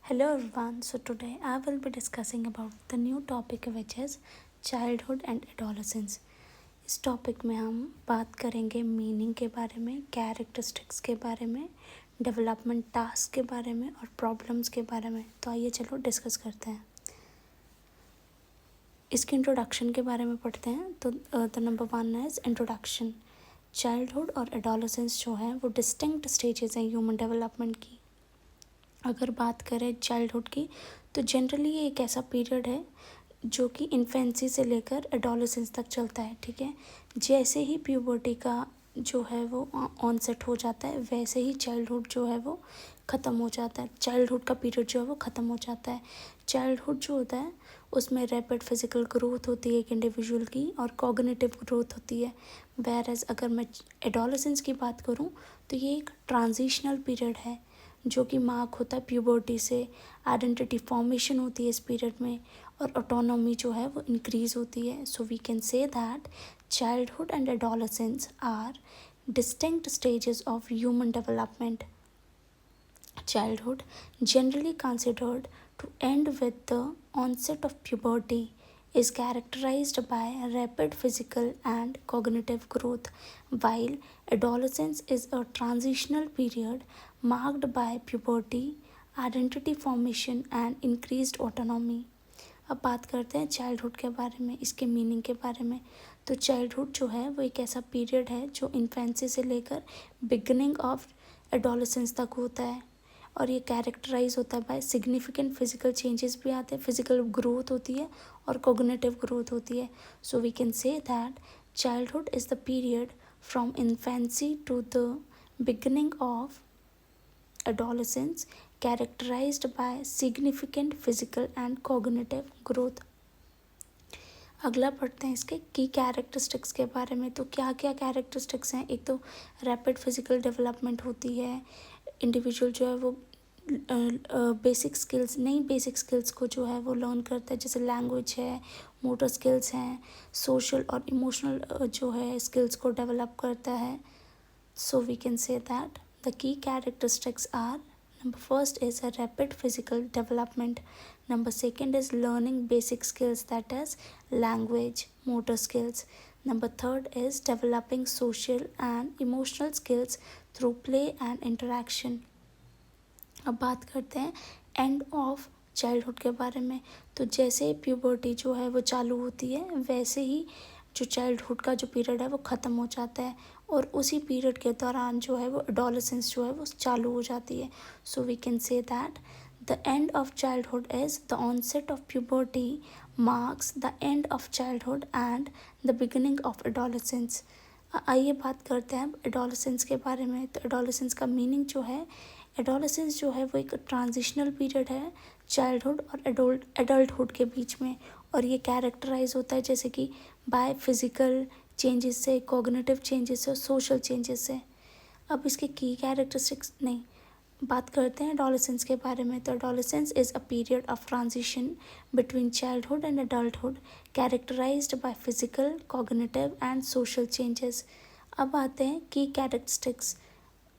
Hello everyone. So today I will be discussing about the new topic which is childhood and adolescence. इस topic में हम बात करेंगे meaning के बारे में, कैरेक्टरिस्टिक्स के बारे में, डेवलपमेंट टास्क के बारे में और प्रॉब्लम्स के बारे में. तो आइए चलो डिस्कस करते हैं. इसके इंट्रोडक्शन के बारे में पढ़ते हैं. तो the number 1 is introduction. Childhood और एडोलेसेंस जो है वो डिस्टिंक्ट स्टेजेस हैं ह्यूमन डेवलपमेंट की. अगर बात करें चाइल्डहुड की तो जनरली ये एक ऐसा पीरियड है जो कि इन्फेंसी से लेकर एडोलेसेंस तक चलता है. ठीक है, जैसे ही प्यूबर्टी का जो है वो ऑनसेट हो जाता है वैसे ही चाइल्डहुड जो है वो ख़त्म हो जाता है. चाइल्डहुड का पीरियड जो है वो ख़त्म हो जाता है. चाइल्डहुड जो होता है उसमें रैपिड फिजिकल ग्रोथ होती है एक इंडिविजुअल की और कॉग्निटिव ग्रोथ होती है. वेयरएज अगर मैं एडोलेसेंस की बात करूँ तो ये एक ट्रांजिशनल पीरियड है जो कि मार्क होता है प्यूबर्टी से. आइडेंटिटी फॉर्मेशन होती है इस पीरियड में और ऑटोनॉमी जो है वो इंक्रीज़ होती है. So we can say that childhood and adolescence are distinct stages of human development. Childhood, generally considered to end with the onset of puberty, is characterized by rapid physical and cognitive growth, while adolescence is a transitional period marked by puberty, identity formation, and increased autonomy. अब बात करते हैं childhood के बारे में, इसके meaning के बारे में. तो चाइल्डहुड जो है वो एक ऐसा पीरियड है जो इन्फेंसी से लेकर बिगनिंग ऑफ एडोलेसेंस तक होता है और ये कैरेक्टराइज होता है बाय सिग्निफिकेंट फिजिकल चेंजेस भी आते हैं, फिजिकल ग्रोथ होती है और कोग्निटिव ग्रोथ होती है. So we can say that childhood is the period from infancy to the beginning of adolescence characterized by significant physical and cognitive growth. अगला पढ़ते हैं इसके की कैरेक्टरिस्टिक्स के बारे में. तो क्या क्या कैरेक्टरिस्टिक्स हैं. एक तो रैपिड फिजिकल डेवलपमेंट होती है. इंडिविजुअल जो है वो बेसिक स्किल्स, नई बेसिक स्किल्स को जो है वो लर्न करता है, जैसे लैंग्वेज है, मोटर स्किल्स हैं, सोशल और इमोशनल जो है स्किल्स को डेवलप करता है. So we can say that the key characteristics are: number first is a rapid physical development, number second is learning basic skills, that is language, motor skills, number third is developing social and emotional skills through play and interaction. अब बात करते हैं and of childhood के बारे में. तो जैसे puberty जो है वो चालू होती है वैसे ही जो चाइल्डहुड का जो पीरियड है वो ख़त्म हो जाता है और उसी पीरियड के दौरान जो है वो एडोलेसेंस जो है वो चालू हो जाती है. So we can say that the end of childhood is the onset of puberty marks the end of childhood and the beginning of adolescence. आइए बात करते हैं एडोलेसेंस के बारे में. तो एडोलेसेंस का मीनिंग जो है, एडोलेसेंस जो है वो एक ट्रांजिशनल पीरियड है चाइल्डहुड और एडल्टहुड के बीच में और ये कैरेक्टराइज होता है जैसे कि बाय फिजिकल चेंजेस से, कॉग्निटिव चेंजेस से और सोशल चेंजेस से. अब इसके की कैरेक्टरिस्टिक्स नहीं, बात करते हैं एडोलेसेंस के बारे में. तो adolescence is a period of transition between childhood and adulthood characterized by physical, cognitive and social changes. अब आते हैं की कैरेक्टरिस्टिक्स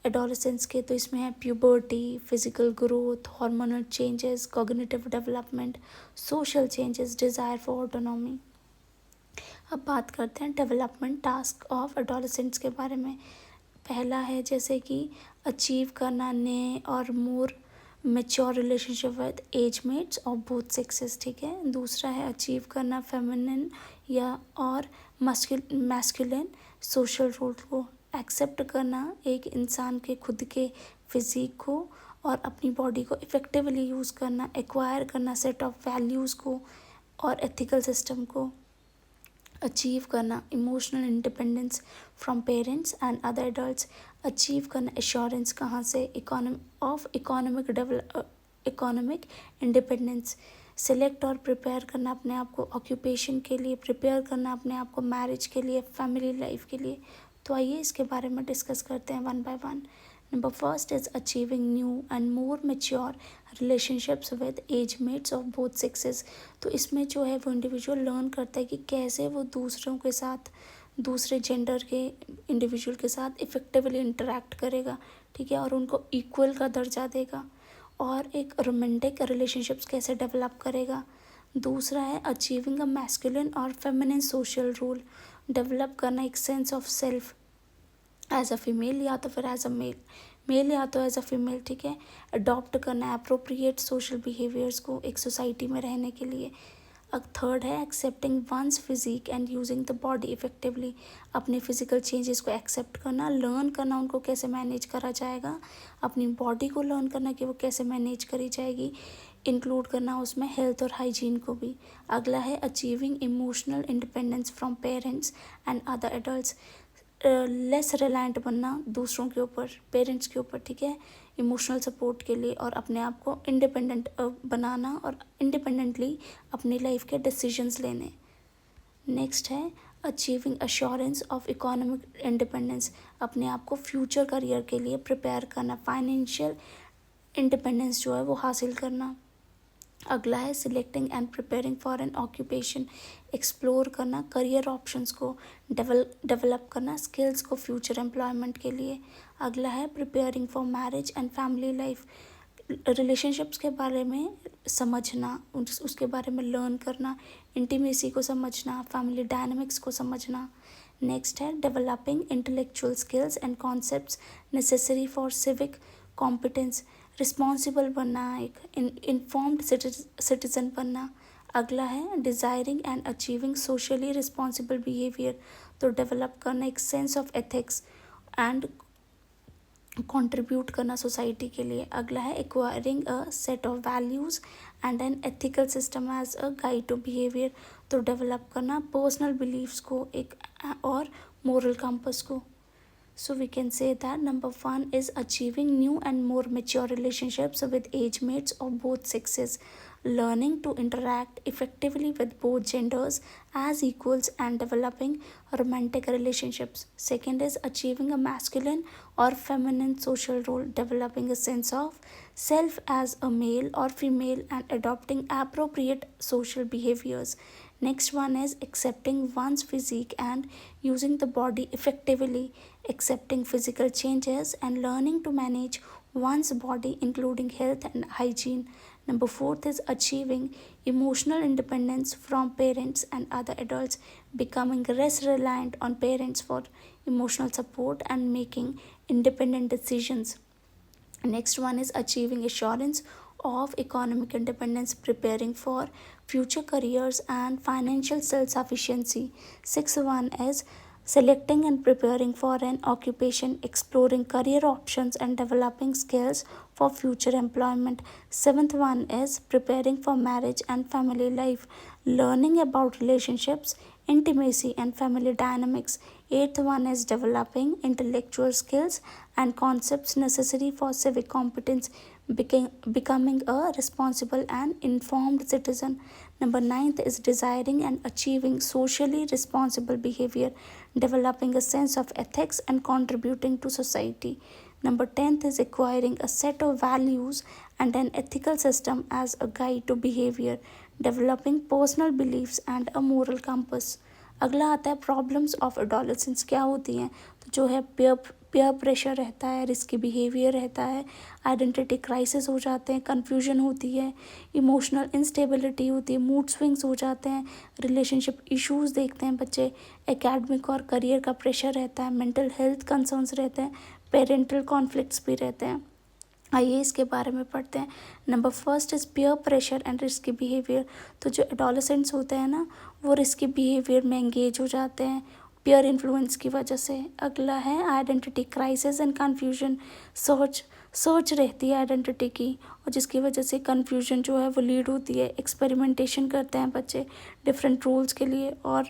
एडोलेसेंस के. तो इसमें है puberty, physical growth, hormonal changes, cognitive development, social changes, desire for autonomy. अब बात करते हैं डेवलपमेंट टास्क ऑफ एडोलेसेंट्स के बारे में. पहला है जैसे कि अचीव करना नए और more mature relationship with age mates of both sexes. ठीक है. दूसरा है अचीव करना फेमिनिन या और मैस्कुलिन सोशल रोल को. एक्सेप्ट करना एक इंसान के खुद के फिजिक को और अपनी बॉडी को इफ़ेक्टिवली यूज़ करना. एक्वायर करना सेट ऑफ वैल्यूज़ को और एथिकल सिस्टम को. अचीव करना emotional independence from parents and other adults. Achieve करना एश्योरेंस कहाँ से, इकोनॉमिक इंडिपेंडेंस. सेलेक्ट और प्रिपेयर करना अपने आप को ऑक्यूपेशन के लिए, प्रिपेयर करना अपने आप को मैरिज के लिए, फैमिली लाइफ के लिए. तो आइए इसके बारे में डिस्कस करते हैं one by one. Number first is achieving new and more mature relationships with age mates of both sexes. तो इसमें जो है वो इंडिविजुअल लर्न करता है कि कैसे वो दूसरों के साथ, दूसरे जेंडर के इंडिविजुअल के साथ इफ़ेक्टिवली इंटरेक्ट करेगा. ठीक है. और उनको इक्वल का दर्जा देगा और एक रोमांटिक रिलेशनशिप्स कैसे डेवलप करेगा। दूसरा है अचीविंग अ मैस्कुलिन और फेमिनिन सोशल रोल, डेवलप करना एक sense of self as a female या तो फिर एज अ मेल या तो एज अ फीमेल, ठीक है। अडॉप्ट करना अप्रोप्रिएट सोशल बिहेवियर्स को एक सोसाइटी में रहने के लिए। अब थर्ड है accepting one's physique and using the body effectively, अपने फिजिकल चेंजेस को एक्सेप्ट करना, लर्न करना उनको कैसे मैनेज करा जाएगा, अपनी बॉडी को लर्न करना कि वो कैसे मैनेज करी जाएगी, इंक्लूड करना उसमें हेल्थ और हाइजीन को भी। अगला है achieving emotional independence from parents and other adults, less reliant बनना दूसरों के ऊपर, पेरेंट्स के ऊपर, ठीक है, इमोशनल सपोर्ट के लिए, और अपने आप को इंडिपेंडेंट बनाना और इंडिपेंडेंटली अपनी लाइफ के डिसीजंस लेने। नेक्स्ट है achieving assurance of economic independence, अपने आप को फ्यूचर करियर के लिए प्रिपेयर करना, फाइनेंशियल इंडिपेंडेंस जो है वो हासिल करना। अगला है selecting and preparing for an occupation, explore करना करियर ऑप्शंस को, डेवलप करना स्किल्स को फ्यूचर एम्प्लॉयमेंट के लिए। अगला है preparing for marriage and family life, relationships के बारे में समझना, उसके बारे में लर्न करना, इंटीमेसी को समझना, फैमिली डायनामिक्स को समझना। नेक्स्ट है developing intellectual skills and concepts necessary for civic competence, responsible बनना, एक इन्फॉर्म्ड सिटीजन बनना। अगला है desiring and achieving socially responsible behaviour, तो डेवलप करना एक sense of ethics and contribute करना सोसाइटी के लिए। अगला है acquiring a set of values and an ethical system as a guide to behaviour, तो डेवलप करना पर्सनल बिलीव्स को एक और मोरल कंपस को। So we can say that number 1 is achieving new and more mature relationships with age mates of both sexes, learning to interact effectively with both genders as equals and developing romantic relationships. Second is achieving a masculine or feminine social role, developing a sense of self as a male or female and adopting appropriate social behaviors. Next one is accepting one's physique and using the body effectively, accepting physical changes and learning to manage one's body, including health and hygiene. Number 4 is achieving emotional independence from parents and other adults, becoming less reliant on parents for emotional support and making independent decisions. Next one is achieving assurance of economic independence, preparing for future careers and financial self-sufficiency. Sixth one is selecting and preparing for an occupation, exploring career options and developing skills for future employment. Seventh one is preparing for marriage and family life, learning about relationships, intimacy and family dynamics. Eighth one is developing intellectual skills and concepts necessary for civic competence, becoming a responsible and informed citizen. Number 9th is desiring and achieving socially responsible behavior, developing a sense of ethics and contributing to society. Number 10th is acquiring a set of values and an ethical system as a guide to behavior, developing personal beliefs and a moral compass. अगला आता है problems of adolescence, क्या होती हैं, तो जो है peer pressure रहता है, रिस्की बिहेवियर रहता है, आइडेंटिटी क्राइसिस हो जाते हैं, कन्फ्यूजन होती है, इमोशनल इंस्टेबिलिटी होती है, मूड स्विंग्स हो जाते हैं, रिलेशनशिप इश्यूज देखते हैं बच्चे, एकेडमिक और करियर का प्रेशर रहता है, मेंटल हेल्थ कंसर्न्स रहते हैं, पेरेंटल कॉन्फ्लिक्ट्स भी रहते हैं। आइए इसके बारे में पढ़ते हैं। Number first is peer pressure and risky behaviour, तो जो एडोलेसेंट्स होते हैं ना वो रिस्की बिहेवियर में एंगेज हो जाते हैं पीयर इन्फ्लुएंस की वजह से। अगला है identity crisis and confusion, search रहती है आइडेंटिटी की और जिसकी वजह से कन्फ्यूजन जो है वो लीड होती है, एक्सपेरिमेंटेशन करते हैं बच्चे डिफरेंट रोल्स के लिए और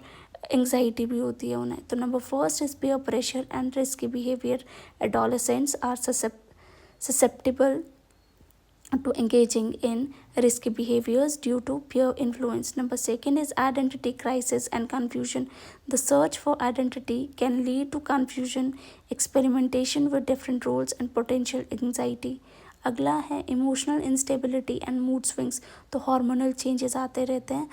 एंग्जाइटी भी होती है उन्हें। तो number first is peer pressure and risky behaviour, adolescents are susceptible to engaging in risky behaviors due to peer influence. Number second is identity crisis and confusion. The search for identity can lead to confusion, experimentation with different roles and potential anxiety. अगला है emotional instability and mood swings, तो hormonal changes आते रहते हैं,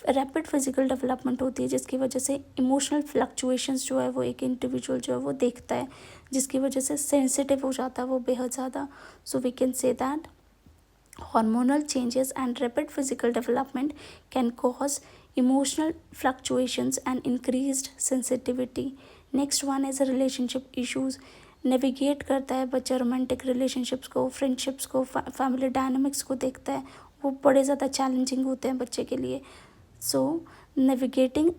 rapid physical development होती है जिसकी वजह से इमोशनल फ्लक्चुएशंस जो है वो एक इंडिविजुअल जो है वो देखता है, जिसकी वजह से सेंसिटिव हो जाता है वो बेहद ज़्यादा। So we can say that Hormonal changes and rapid physical development can cause emotional fluctuations and increased sensitivity. Next one is relationship issues. Navigate करता है बच्चा रोमांटिक रिलेशनशिप्स को, फ्रेंडशिप्स को, फैमिली डायनामिक्स को देखता है, वो बड़े ज़्यादा चैलेंजिंग होते हैं बच्चे के लिए. So navigating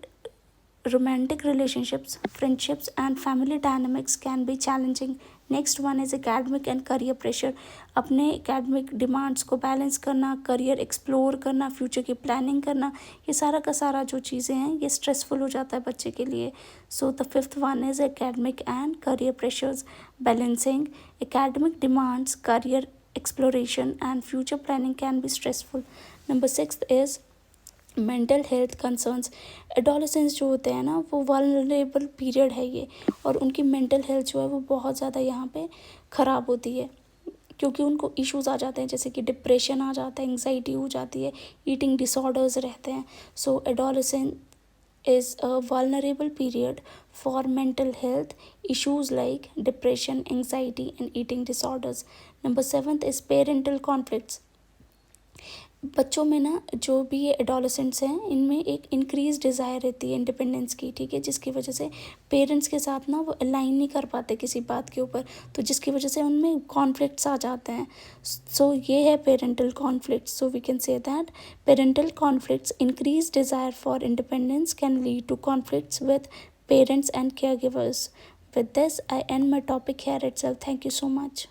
romantic relationships, friendships, and family dynamics can be challenging. Next one is academic and career pressure. अपने एकेडमिक डिमांड्स को बैलेंस करना, करियर एक्सप्लोर करना, फ्यूचर की प्लानिंग करना, ये सारा का सारा जो चीज़ें हैं ये स्ट्रेसफुल हो जाता है बच्चे के लिए. So the fifth one is academic and career pressures. Balancing academic demands, career exploration and future planning can be stressful. Number sixth is mental health concerns. Adolescence जो होते हैं ना वो वल्नरेबल पीरियड है ये, और उनकी मेंटल हेल्थ जो है वो बहुत ज़्यादा यहाँ पे ख़राब होती है, क्योंकि उनको इश्यूज आ जाते हैं जैसे कि डिप्रेशन आ जाता है, एंग्जाइटी हो जाती है, ईटिंग डिसऑर्डर्स रहते हैं. सो adolescence is a vulnerable period for mental health issues like depression, anxiety, and eating disorders. Number 7 is parental conflicts. बच्चों में ना जो भी ये एडोलेसेंट्स हैं इनमें एक इंक्रीज डिज़ायर रहती है इंडिपेंडेंस की, ठीक है, जिसकी वजह से पेरेंट्स के साथ ना वो अलाइन नहीं कर पाते किसी बात के ऊपर, तो जिसकी वजह से उनमें कॉन्फ्लिक्ट्स आ जाते हैं. सो ये है parental conflicts. So we can say that parental conflicts increase desire for independence can lead to conflicts with parents and caregivers. With this, I end my topic here itself. Thank you so much.